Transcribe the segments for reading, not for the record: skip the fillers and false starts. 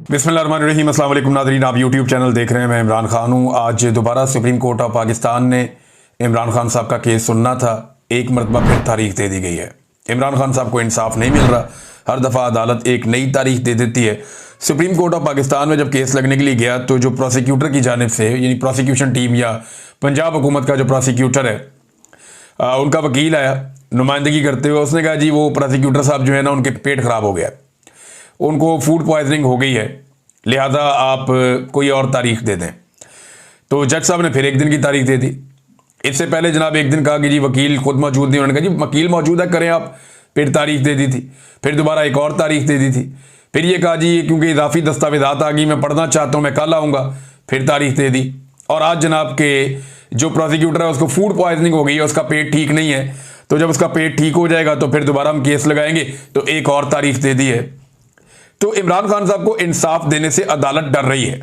बिस्मिल्लाहिर्रहमानिर्रहीम। अस्सलाम वालेकुम नाज़रीन, आप यूट्यूब चैनल देख रहे हैं। मैं इमरान खान हूँ। आज दोबारा सुप्रीम कोर्ट ऑफ पाकिस्तान ने इमरान खान साहब का केस सुनना था। एक मरतबा फिर तारीख दे दी गई है। इमरान खान साहब को इंसाफ नहीं मिल रहा। हर दफ़ा अदालत एक नई तारीख दे देती है। सुप्रीम कोर्ट ऑफ पाकिस्तान में जब केस लगने के लिए गया तो जो प्रोसिक्यूटर की जानिब से, यानी प्रोसिक्यूशन टीम या पंजाब हुकूमत का जो प्रोसिक्यूटर है, उनका वकील आया नुमाइंदगी करते हुए। उसने कहा जी वो प्रोसिक्यूटर साहब जो है ना, उनके पेट ख़राब हो गया, उनको फूड पॉइजनिंग हो गई है, लिहाजा आप कोई और तारीख दे दें। तो जज साहब ने फिर एक दिन की तारीख दे दी। इससे पहले जनाब एक दिन कहा कि जी वकील खुद मौजूद नहीं। उन्होंने कहा जी वकील मौजूद है, करें आप। फिर तारीख दे दी थी। फिर दोबारा एक और तारीख दे दी थी। फिर ये कहा जी क्योंकि इजाफी दस्तावेजात आ गई, मैं पढ़ना चाहता हूँ, मैं कल आऊँगा। फिर तारीख दे दी। और आज जनाब के जो प्रोसिक्यूटर है उसको फूड पॉइजनिंग हो गई है, उसका पेट ठीक नहीं है। तो जब उसका पेट ठीक हो जाएगा तो फिर दोबारा हम केस लगाएंगे। तो एक और तारीख दे दी है। तो इमरान खान साहब को इंसाफ देने से अदालत डर रही है।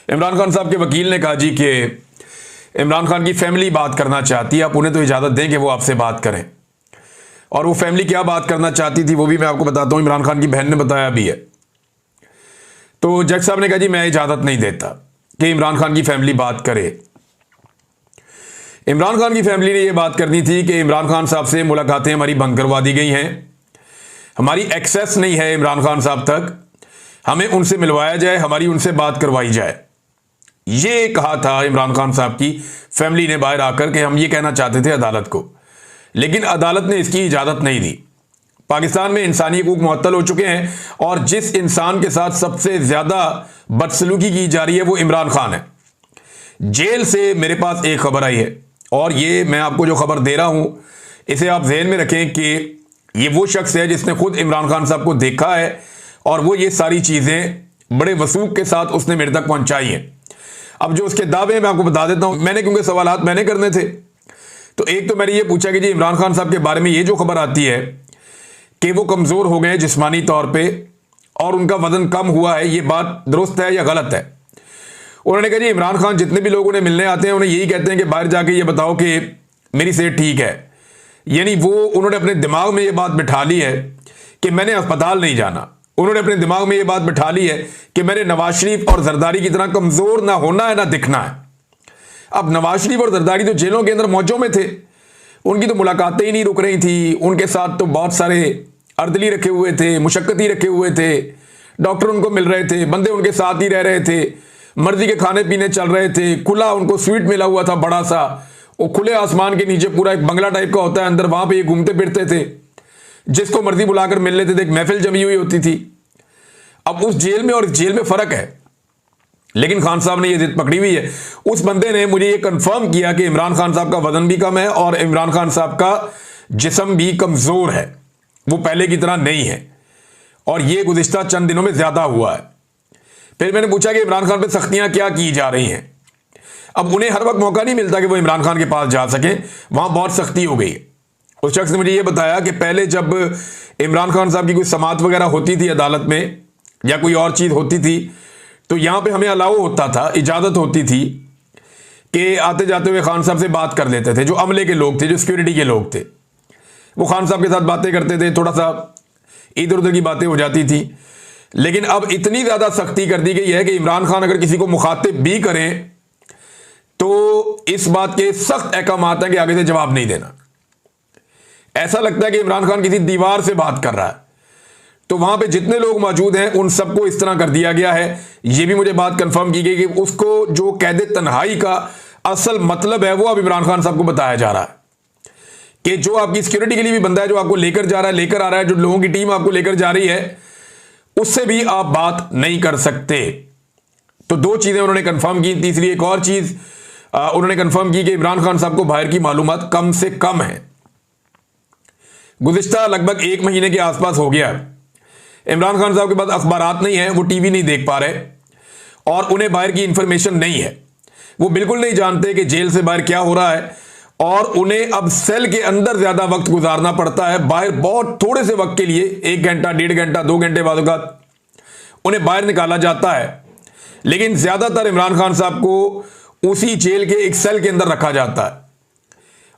इमरान खान साहब के वकील ने कहा जी कि इमरान खान की फैमिली बात करना चाहती है, आप उन्हें तो इजाज़त दें कि वो आपसे बात करें। और वो फैमिली क्या बात करना चाहती थी वो भी मैं आपको बताता हूँ। इमरान खान की बहन ने बताया भी है। तो जज साहब ने कहा जी मैं इजाज़त नहीं देता कि इमरान खान की फैमिली बात करे। इमरान खान की फैमिली ने यह बात करनी थी कि इमरान खान साहब से मुलाकातें हमारी बंद करवा दी गई हैं, हमारी एक्सेस नहीं है इमरान खान साहब तक, हमें उनसे मिलवाया जाए, हमारी उनसे बात करवाई जाए। ये कहा था इमरान खान साहब की फैमिली ने बाहर आकर कि हम ये कहना चाहते थे अदालत को, लेकिन अदालत ने इसकी इजाज़त नहीं दी। पाकिस्तान में इंसानी हकूक मुअत्तल हो चुके हैं और जिस इंसान के साथ सबसे ज़्यादा बदसलूकी की जा रही है वो इमरान खान है। जेल से मेरे पास एक खबर आई है और ये मैं आपको जो खबर दे रहा हूँ इसे आप जहन में रखें कि ये वो शख्स है जिसने खुद इमरान खान साहब को देखा है और वो ये सारी चीज़ें बड़े वसूख के साथ उसने मेरे तक पहुंचाई हैं। अब जो उसके दावे मैं आपको बता देता हूं, मैंने क्योंकि सवालात मैंने करने थे। तो एक तो मैंने ये पूछा कि जी इमरान खान साहब के बारे में ये जो खबर आती है कि वो कमज़ोर हो गए जिस्मानी तौर पर और उनका वजन कम हुआ है, ये बात दुरुस्त है या गलत है? उन्होंने कहा जी इमरान खान जितने भी लोग उन्हें मिलने आते हैं उन्हें यही कहते हैं कि बाहर जाके ये बताओ कि मेरी सेहत ठीक है। यानी वो उन्होंने अपने दिमाग में ये बात बिठा ली है कि मैंने अस्पताल नहीं जाना। उन्होंने अपने दिमाग में ये बात बिठा ली है कि मैंने नवाज शरीफ और जरदारी की तरह कमज़ोर ना होना है ना दिखना है। अब नवाज शरीफ और जरदारी तो जेलों के अंदर मौजों में थे, उनकी तो मुलाकातें ही नहीं रुक रही थी। उनके साथ तो बहुत सारे अर्दली रखे हुए थे, मुशक्कती रखे हुए थे, डॉक्टर उनको मिल रहे थे, बंदे उनके साथ ही रह रहे थे, मर्जी के खाने पीने चल रहे थे, खुला उनको स्वीट मिला हुआ था बड़ा सा, वो खुले आसमान के नीचे पूरा एक बंगला टाइप का होता है अंदर, वहां पे ये घूमते फिरते थे, जिसको मर्जी बुलाकर मिल लेते थे, एक महफिल जमी हुई होती थी। अब उस जेल में और इस जेल में फर्क है, लेकिन खान साहब ने ये जिद पकड़ी हुई है। उस बंदे ने मुझे ये कंफर्म किया कि इमरान खान साहब का वजन भी कम है और इमरान खान साहब का जिस्म भी कमजोर है, वो पहले की तरह नहीं है और ये गुज़िश्ता चंद दिनों में ज्यादा हुआ है। फिर मैंने पूछा कि इमरान खान पर सख्तियां क्या की जा रही हैं। अब उन्हें हर वक्त मौका नहीं मिलता कि वो इमरान खान के पास जा सकें, वहां बहुत सख्ती हो गई। उस शख्स ने मुझे ये बताया कि पहले जब इमरान खान साहब की कोई समाअत वगैरह होती थी अदालत में या कोई और चीज़ होती थी तो यहां पे हमें अलाउ होता था, इजाज़त होती थी कि आते जाते हुए खान साहब से बात कर लेते थे। जो अमले के लोग थे, जो सिक्योरिटी के लोग थे, वो खान साहब के साथ बातें करते थे, थोड़ा सा इधर उधर की बातें हो जाती थी। लेकिन अब इतनी ज़्यादा सख्ती कर दी गई है कि इमरान खान अगर किसी को मुखातिब भी करें तो इस बात के सख्त अहकाम हैं कि आगे से जवाब नहीं देना। ऐसा लगता है कि इमरान खान किसी दीवार से बात कर रहा है। तो वहां पे जितने लोग मौजूद हैं उन सबको इस तरह कर दिया गया है। यह भी मुझे बात कंफर्म की गई कि उसको जो कैद तन्हाई का असल मतलब है वो अब इमरान खान साहब को बताया जा रहा है कि जो आपकी सिक्योरिटी के लिए भी बंदा है, जो आपको लेकर जा रहा है, लेकर आ रहा है, जो लोगों की टीम आपको लेकर जा रही है, उससे भी आप बात नहीं कर सकते। तो दो चीजें उन्होंने कंफर्म की। तीसरी एक और चीज उन्होंने कंफर्म की कि इमरान खान साहब को बाहर की मालूमात कम से कम है। गुज़िश्ता लगभग 1 महीने के आसपास हो गया इमरान खान साहब के पास अखबारात नहीं है, वो टीवी नहीं देख पा रहे और उन्हें बाहर की इंफॉर्मेशन नहीं है। वो बिल्कुल नहीं जानते कि जेल से बाहर क्या हो रहा है और उन्हें अब सेल के अंदर ज्यादा वक्त गुजारना पड़ता है। बाहर बहुत थोड़े से वक्त के लिए 1 घंटा, 1.5 घंटा, 2 घंटे बाद उन्हें बाहर निकाला जाता है, लेकिन ज्यादातर इमरान खान साहब को उसी जेल के एक सेल के अंदर रखा जाता है।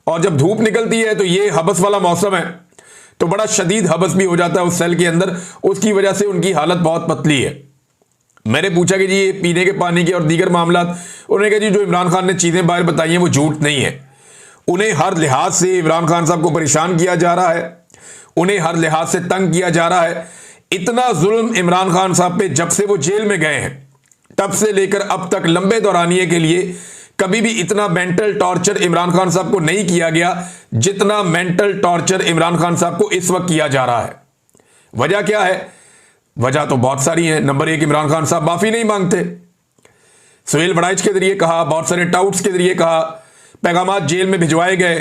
और जब धूप निकलती है तो ये हबस वाला मौसम है तो बड़ा शदीद हबस भी हो जाता है उस सेल के अंदर। उसकी वजह से उनकी हालत बहुत पतली है। मैंने पूछा कि जी ये पीने के पानी के और दीगर मामला, उन्होंने कहा जी जो इमरान खान ने चीज़ें बाहर बताई हैं वो झूठ नहीं है। उन्हें हर लिहाज से इमरान खान साहब को परेशान किया जा रहा है, उन्हें हर लिहाज से तंग किया जा रहा है। इतना जुल्म इमरान खान साहब पे जब से वो जेल में गए हैं तब से लेकर अब तक लंबे दौरानिए के लिए कभी भी इतना मेंटल टॉर्चर इमरान खान साहब को नहीं किया गया जितना मेंटल टॉर्चर इमरान खान साहब को इस वक्त किया जा रहा है। वजह क्या है? वजह तो बहुत सारी है। नंबर एक, इमरान खान साहब माफी नहीं मांगते। सुहेल बड़ाइच के जरिए कहा, बहुत सारे टाउट्स के जरिए कहा, पैगामात जेल में भिजवाए गए।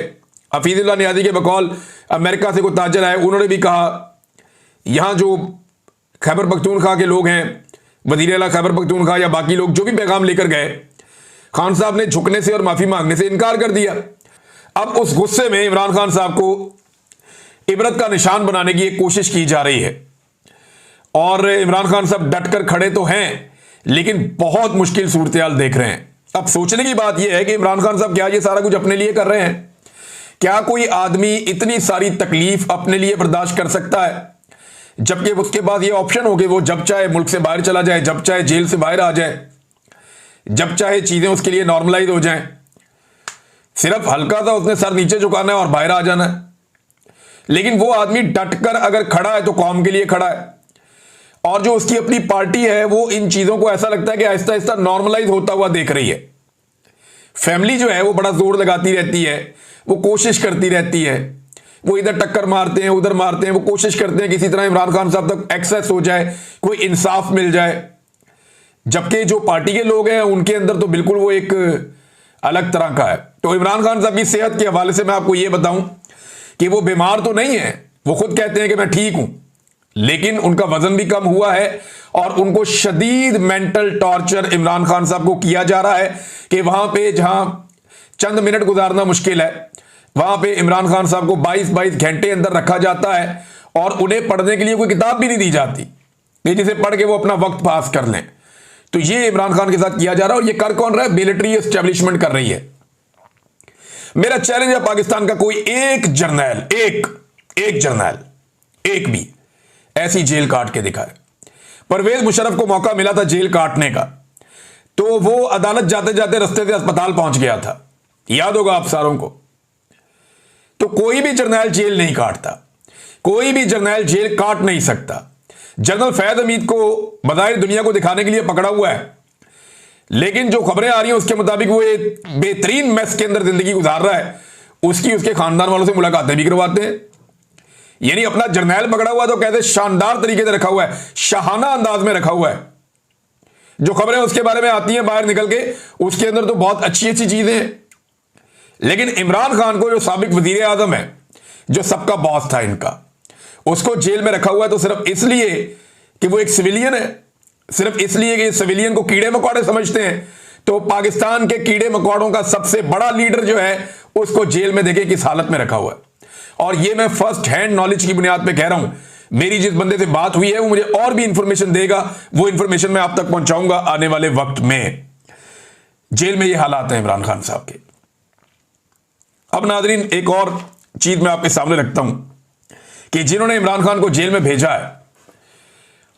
हफीजुल्लाह नियाज़ी के बकौल अमेरिका से कोई ताजर आए, उन्होंने भी कहा यहां जो खैबर पख्तूनख्वा के लोग हैं, वज़ीर आला खैबर पख्तूनख्वा या बाकी लोग जो भी पैगाम लेकर गए, खान साहब ने झुकने से और माफी मांगने से इनकार कर दिया। अब उस गुस्से में इमरान खान साहब को इबरत का निशान बनाने की एक कोशिश की जा रही है और इमरान खान साहब डटकर खड़े तो हैं लेकिन बहुत मुश्किल सूरत हाल देख रहे हैं। अब सोचने की बात यह है कि इमरान खान साहब क्या ये सारा कुछ अपने लिए कर रहे हैं? क्या कोई आदमी इतनी सारी तकलीफ अपने लिए बर्दाश्त कर सकता है जबकि उसके पास ये ऑप्शन हो कि वो जब चाहे मुल्क से बाहर चला जाए, जब चाहे जेल से बाहर आ जाए, जब चाहे चीजें उसके लिए नॉर्मलाइज हो जाएं, सिर्फ हल्का सा उसने सर नीचे झुकाना है और बाहर आ जाना है। लेकिन वो आदमी डटकर अगर खड़ा है तो कौम के लिए खड़ा है और जो उसकी अपनी पार्टी है वो इन चीजों को ऐसा लगता है कि आहिस्ता आहिस्ता नॉर्मलाइज होता हुआ देख रही है। फैमिली जो है वो बड़ा जोर लगाती रहती है, वो कोशिश करती रहती है, वो इधर टक्कर मारते हैं उधर मारते हैं, वो कोशिश करते हैं किसी तरह इमरान खान साहब तक एक्सेस हो जाए, कोई इंसाफ मिल जाए। जबकि जो पार्टी के लोग हैं उनके अंदर तो बिल्कुल वो एक अलग तरह का है। तो इमरान खान साहब की सेहत के हवाले से मैं आपको ये बताऊं कि वो बीमार तो नहीं है, वो खुद कहते हैं कि मैं ठीक हूं, लेकिन उनका वजन भी कम हुआ है और उनको शदीद मेंटल टॉर्चर इमरान खान साहब को किया जा रहा है कि वहां पे जहां चंद मिनट गुजारना मुश्किल है वहां पे इमरान खान साहब को 22-22 घंटे अंदर रखा जाता है और उन्हें पढ़ने के लिए कोई किताब भी नहीं दी जाती कि जिसे पढ़ के वो अपना वक्त पास कर लें। तो ये इमरान खान के साथ किया जा रहा है और ये कर कौन रहा है? मिलिट्री एस्टेब्लिशमेंट कर रही है। मेरा चैलेंज है पाकिस्तान का कोई एक जर्नैल, एक जर्नैल एक भी ऐसी जेल काट के दिखाए। परवेज मुशर्रफ को मौका मिला था जेल काटने का तो वो अदालत जाते जाते रास्ते से अस्पताल पहुंच गया था, याद होगा आप सारों को। तो कोई भी जर्नैल जेल नहीं काटता, कोई भी जर्नैल जेल काट नहीं सकता। जनरल फैद हमीद को बज़ाहिर दुनिया को दिखाने के लिए पकड़ा हुआ है, लेकिन जो खबरें आ रही हैं उसके मुताबिक वो एक बेहतरीन मैस के अंदर जिंदगी गुजार रहा है। उसके खानदान वालों से मुलाकातें भी करवाते हैं। यानी अपना जर्नैल पकड़ा हुआ तो कहते शानदार तरीके से रखा हुआ है, शाहाना अंदाज में रखा हुआ है। जो खबरें उसके बारे में आती हैं बाहर निकल के, उसके अंदर तो बहुत अच्छी अच्छी चीजें हैं। लेकिन इमरान खान को जो साबिक वजीर आजम है, जो सबका बॉस था इनका, उसको जेल में रखा हुआ है तो सिर्फ इसलिए कि वो एक सिविलियन है, सिर्फ इसलिए कि सिविलियन को कीड़े मकोड़े समझते हैं। तो पाकिस्तान के कीड़े मकोड़ों का सबसे बड़ा लीडर जो है उसको जेल में देखे किस हालत में रखा हुआ है। और ये मैं फर्स्ट हैंड नॉलेज की बुनियाद पे कह रहा हूं। मेरी जिस बंदे से बात हुई है वो मुझे और भी इंफॉर्मेशन देगा, वो इंफॉर्मेशन मैं आप तक पहुंचाऊंगा आने वाले वक्त में। जेल में ये हालात हैं इमरान खान साहब के। अब नाजरीन एक और चीज मैं आपके सामने रखता हूं कि जिन्होंने इमरान खान को जेल में भेजा है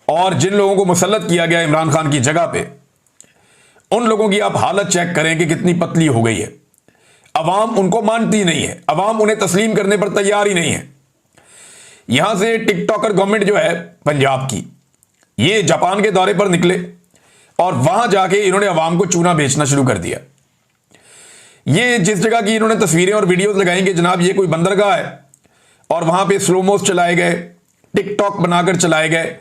और जिन लोगों को मुसल्लत किया गया इमरान खान की जगह पे, उन लोगों की आप हालत चेक करें कि कितनी पतली हो गई है। अवाम उनको मानती नहीं है, अवाम उन्हें तस्लीम करने पर तैयार ही नहीं है। यहां से टिकटॉकर गवर्नमेंट जो है पंजाब की, ये जापान के दौरे पर निकले और वहां जाके इन्होंने अवाम को चूना बेचना शुरू कर दिया। ये जिस जगह की इन्होंने तस्वीरें और वीडियोस लगाई कि जनाब ये कोई बंदरगाह है और वहां पे स्लोमोस चलाए गए, टिकटॉक बनाकर चलाए गए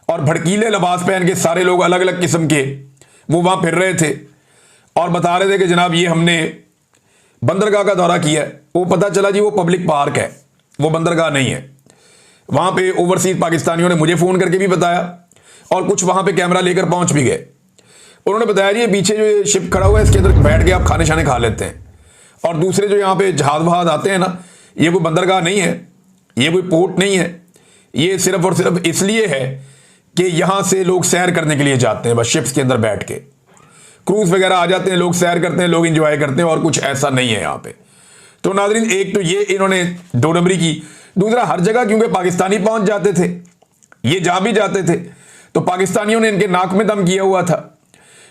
और भड़कीले लिबास पहन के सारे लोग अलग अलग किस्म के वो वहां फिर रहे थे और बता रहे थे कि जनाब ये हमने बंदरगाह का दौरा किया है। वो पता चला जी वो पब्लिक पार्क है, वो बंदरगाह नहीं है। वहां पे ओवरसीज पाकिस्तानियों ने मुझे फोन करके भी बताया और कुछ वहां पे कैमरा लेकर पहुंच भी गए। उन्होंने बताया जी पीछे जो ये शिप खड़ा हुआ है इसके अंदर बैठ के आप खाने शाने खा लेते हैं। और दूसरे जो यहाँ पे जहाज वहाज आते हैं ना, ये कोई बंदरगाह नहीं है, ये कोई पोर्ट नहीं है, ये सिर्फ और सिर्फ इसलिए है कि यहां से लोग सैर करने के लिए जाते हैं, बस शिप्स के अंदर बैठ के क्रूज वगैरह आ जाते हैं, लोग सैर करते हैं, लोग इंजॉय करते हैं और कुछ ऐसा नहीं है यहाँ पे। तो नाज़रीन एक तो ये इन्होंने 2 नंबरी की, दूसरा हर जगह क्योंकि पाकिस्तानी पहुंच जाते थे, ये जा भी जाते थे तो पाकिस्तानियों ने इनके नाक में दम किया हुआ था,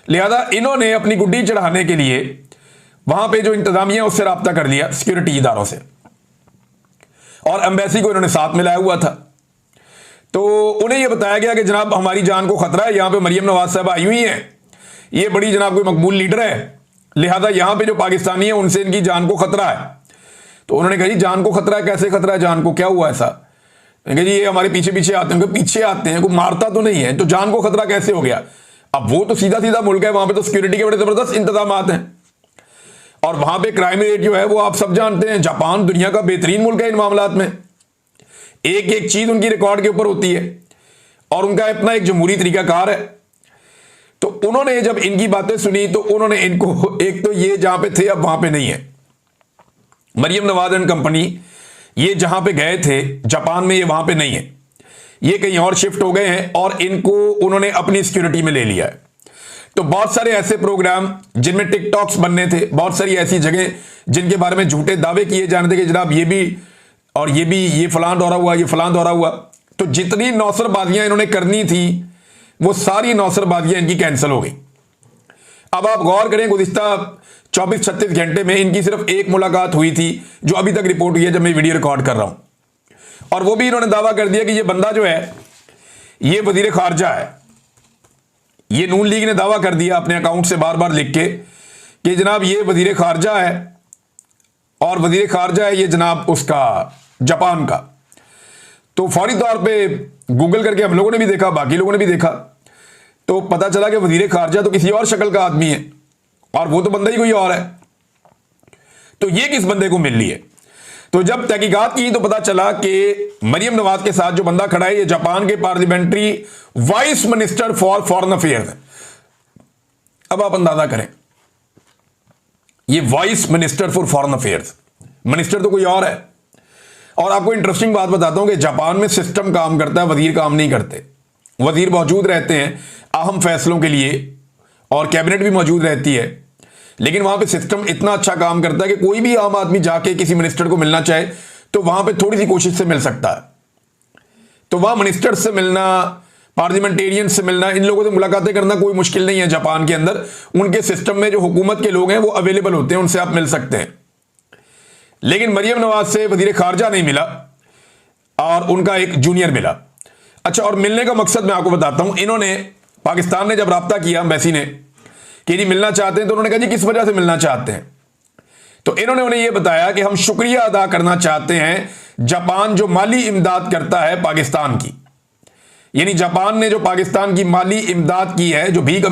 लिहाजा इन्होंने अपनी गुड्डी चढ़ाने के लिए वहां पे जो इंतजामिया उससे रब्ता कर लिया, सिक्योरिटी इदारों से, और एम्बेसी को इन्होंने साथ मिलाया हुआ था। तो उन्हें यह बताया गया कि जनाब हमारी जान को खतरा है, यहां पे मरियम नवाज साहब आई हुई हैं, ये बड़ी जनाब कोई मकबूल लीडर है, लिहाजा यहां पे जो पाकिस्तानी है उनसे इनकी जान को खतरा है। तो उन्होंने कहा जी जान को खतरा है, कैसे खतरा है, जान को क्या हुआ ऐसा? जी ये हमारे पीछे पीछे आते हैं। पीछे आते हैं, कोई मारता तो नहीं है, तो जान को खतरा कैसे हो गया? अब वो तो सीधा सीधा मुल्क है, वहां पे तो सिक्योरिटी के बड़े जबरदस्त इंतजाम हैं, और वहां पे क्राइम रेट जो है वो आप सब जानते हैं। जापान दुनिया का बेहतरीन मुल्क है इन मामलात में, एक एक चीज उनकी रिकॉर्ड के ऊपर होती है, और उनका अपना एक जमहूरी तरीकाकार है। तो उन्होंने जब इनकी बातें सुनी तो उन्होंने इनको, एक तो ये जहां पे थे अब वहां पे नहीं है, मरियम नवाज एंड कंपनी ये जहां पे गए थे जापान में, ये वहां पे नहीं है, ये कहीं और शिफ्ट हो गए हैं, और इनको उन्होंने अपनी सिक्योरिटी में ले लिया है। तो बहुत सारे ऐसे प्रोग्राम जिनमें टिकटॉक्स बनने थे, बहुत सारी ऐसी जगह जिनके बारे में झूठे दावे किए जाने थे कि जनाब ये भी और ये भी, ये फलां दौरा हुआ, ये फलां दौरा हुआ। तो जितनी नौसरबाजियां इन्होंने करनी थी वो सारी नौसरबाजियां इनकी कैंसिल हो गई। अब आप गौर करें, गुज़िश्ता 24-36 घंटे में इनकी सिर्फ एक मुलाकात हुई थी, जो अभी तक रिपोर्ट हुई है जब मैं वीडियो रिकॉर्ड कर रहा हूं, और वो भी इन्होंने दावा कर दिया कि ये बंदा जो है ये वजीर खारजा है। ये नून लीग ने दावा कर दिया अपने अकाउंट से बार बार लिख के कि जनाब ये वजीर खारजा है, और वजीर खारजा है ये जनाब उसका जापान का। तो फौरी तौर पे गूगल करके हम लोगों ने भी देखा, बाकी लोगों ने भी देखा, तो पता चला कि वजीर खारजा तो किसी और शक्ल का आदमी है, और वो तो बंदा ही कोई और है। तो ये किस बंदे को मिल रही है? तो जब तहकीकात की तो पता चला कि मरियम नवाज के साथ जो बंदा खड़ा है ये जापान के parliamentary vice minister for foreign affairs है। अब आप अंदाजा करें, ये vice minister for foreign affairs, minister तो कोई और है। और आपको इंटरेस्टिंग बात बताता हूं कि जापान में सिस्टम काम करता है, वजीर काम नहीं करते। वजीर मौजूद रहते हैं अहम फैसलों के लिए, और कैबिनेट भी मौजूद रहती है, लेकिन वहां पे सिस्टम इतना अच्छा काम करता है कि कोई भी आम आदमी जाके किसी मिनिस्टर को मिलना चाहे तो वहां पे थोड़ी सी कोशिश से मिल सकता है। तो वहां मिनिस्टर से मिलना, पार्लियामेंटेरियन से मिलना, इन लोगों से मुलाकातें करना कोई मुश्किल नहीं है जापान के अंदर। उनके सिस्टम में जो हुकूमत के लोग हैं वो अवेलेबल होते हैं, उनसे आप मिल सकते हैं। लेकिन मरियम नवाज से वजीर खारजा नहीं मिला, और उनका एक जूनियर मिला। अच्छा, और मिलने का मकसद मैं आपको बताता हूं। इन्होंने, पाकिस्तान ने जब रब्ता किया एम्बेसी ने कि जी मिलना चाहते हैं, तो उन्होंने कहा जी किस वजह से मिलना चाहते हैं? तो इन्होंने उन्हें यह बताया कि हम शुक्रिया अदा करना चाहते हैं जापान जो माली इमदाद करता है पाकिस्तान की, यानी जापान ने जो पाकिस्तान की माली इमदाद की है, जो भीख